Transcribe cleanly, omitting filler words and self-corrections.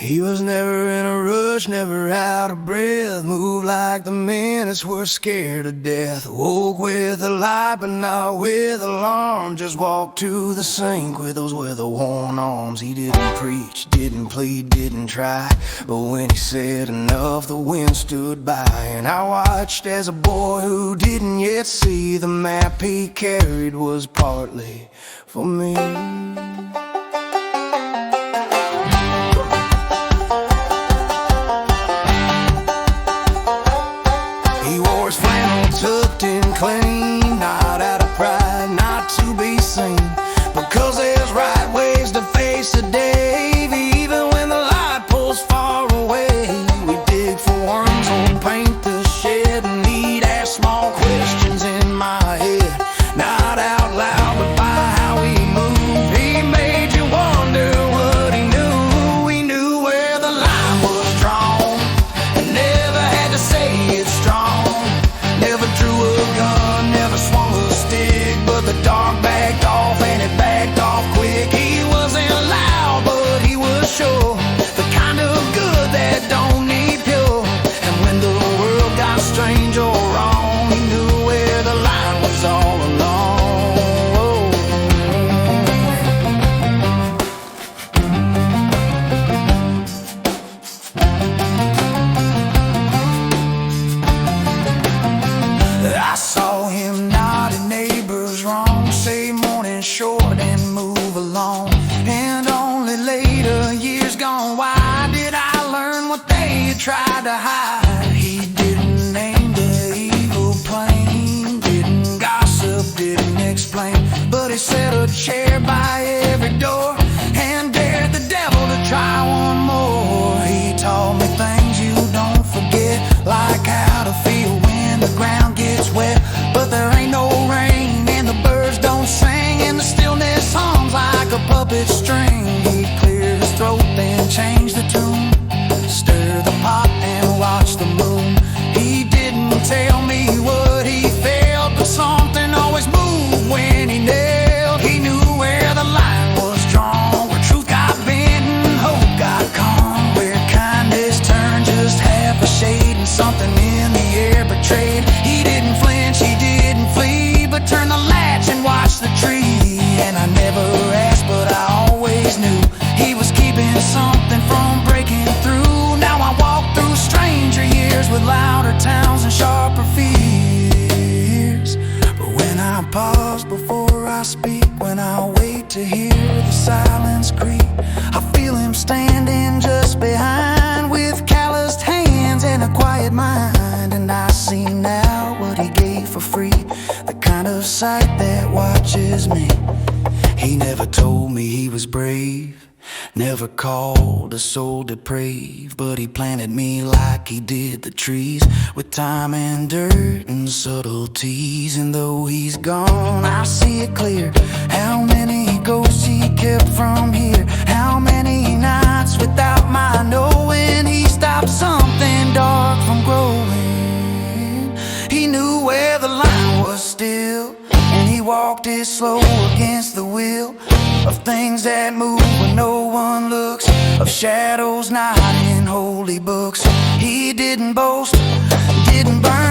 He was never in a rush, never out of breath. Moved like the minutes were scared to death. Woke with a light but not with alarm. Just walked to the sink with those weather-worn arms. He didn't preach, didn't plead, didn't try. But when he said enough, the wind stood by. And I watched as a boy who didn't yet see the map he carried was partly for me. Tucked in clean, not out of pride, not to be seen, because there's right ways to face the day. Even when the light pulls far away, we dig for worms or paint the shed, and he'd ask small questions in my head, not out loud but by how he moved. He made you wonder what he knew. He knew where the line was drawn and never had to say it's strong. Never drew a gun, never swung a stick, but the dog backed off and it backed off quick. He wasn't loud, but he was sure, the kind of good that don't need pure. And when the world got strange or wrong, he knew where the line was all along. I saw him nodding neighbors wrong, say morning short and move along. And only later, years gone, why did I learn what they had tried to hide? He didn't name the evil plain, didn't gossip, didn't explain, but he set a chair by every door and dared the devil to try one more. He taught me things you don't forget, like how to feel when the ground gets wet, but there ain't no rain and the birds don't sing, and the stillness hums like a puppet string. He'd clear his throat, then change the tune, stir the pot and watch the moon. He didn't tell me what he felt, but something always moved when he knelt. He knew where the line was drawn, where truth got bent and hope got calm, where kindness turned just half a shade and something in the air betrayed. He didn't flinch, he didn't flee, but turned the latch and watched the tree. And I never asked, but I always knew he was keeping something from breaking through. Now I walk through stranger years with louder towns and sharper fears. But when I pause before I speak, when I wait to hear the silence creep, I feel him standing just behind, with calloused hands and a quiet mind. And I see now what he gave for free, the kind of sight that watches me. He never told me he was brave, never called a soul depraved, but he planted me like he did the trees, with time and dirt and subtleties. And though he's gone, I see it clear, how many ghosts he kept from here, how many nights without my knowing he stopped something dark from growing. He knew where the line was still, and he walked it slow against the will of things that move when no one looks, of shadows not in holy books. He didn't boast, didn't burn